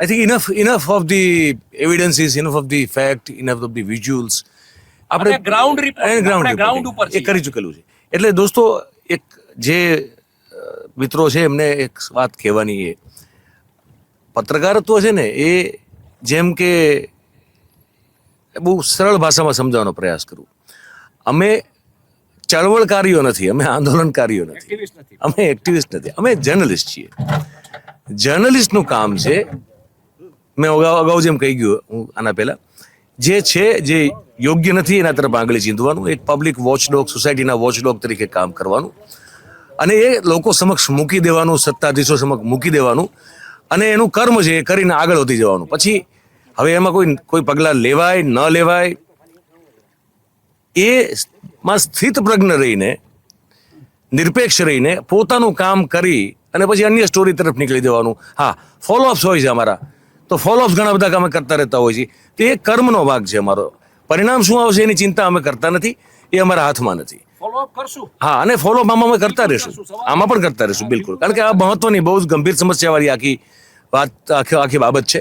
I think enough of the evidences, enough of the fact, enough of the visuals. આપણે ground report ground ઉપર એ કરી ચૂકેલું છે. એટલે દોસ્તો એક જે મિત્રો છે એમને એક વાત કહેવાની એ પત્રકારત્વ છે ને એ જેમ કે બહુ સરળ ભાષામાં સમજાવવાનો પ્રયાસ કરું. અમે ચળવળકારીઓ નથી, અમે આંદોલનકારીઓ નથી, એક્ટિવિસ્ટ નથી. અમે એક્ટિવિસ્ટ નથી, અમે જર્નલિસ્ટ છીએ. જર્નલિસ્ટનું કામ છે, મેં અગાઉ જેમ કહી ગયું હું આના પહેલા, જે છે જે યોગ્ય નથી એના તરફ આંગળી ચીંધવાનું, એક પબ્લિક વોચડોગ, સોસાયટીના વોચડોગ તરીકે કામ કરવાનું અને એ લોકો સમક્ષ મૂકી દેવાનું, સત્તાધીશો સમક્ષ મૂકી દેવાનું અને એનું કર્મ છે એ કરીને આગળ વધી જવાનું. પછી હવે એમાં કોઈ પગલાં લેવાય ન લેવાય એમાં સ્થિત પ્રજ્ઞ રહીને, નિરપેક્ષ રહીને પોતાનું કામ કરી અને પછી અન્ય સ્ટોરી તરફ નીકળી દેવાનું. હા, ફોલોઅપ્સ હોય છે અમારા, તો ફોલોઅપ્સ ઘણા બધા અમે કરતા રહેતા હોય છે. તે એક કર્મનો ભાગ છે અમારો. પરિણામ શું આવશે એની ચિંતા અમે કરતા નથી, એ અમારા હાથમાં નથી. ફોલોઅપ કરશું. હા, અને ફોલોઅપ આમાં અમે કરતા રહીશું, આમાં પણ કરતા રહીશું, બિલકુલ. કારણ કે આ મહત્વની બહુ જ ગંભીર સમસ્યાવાળી આખી બાબત છે.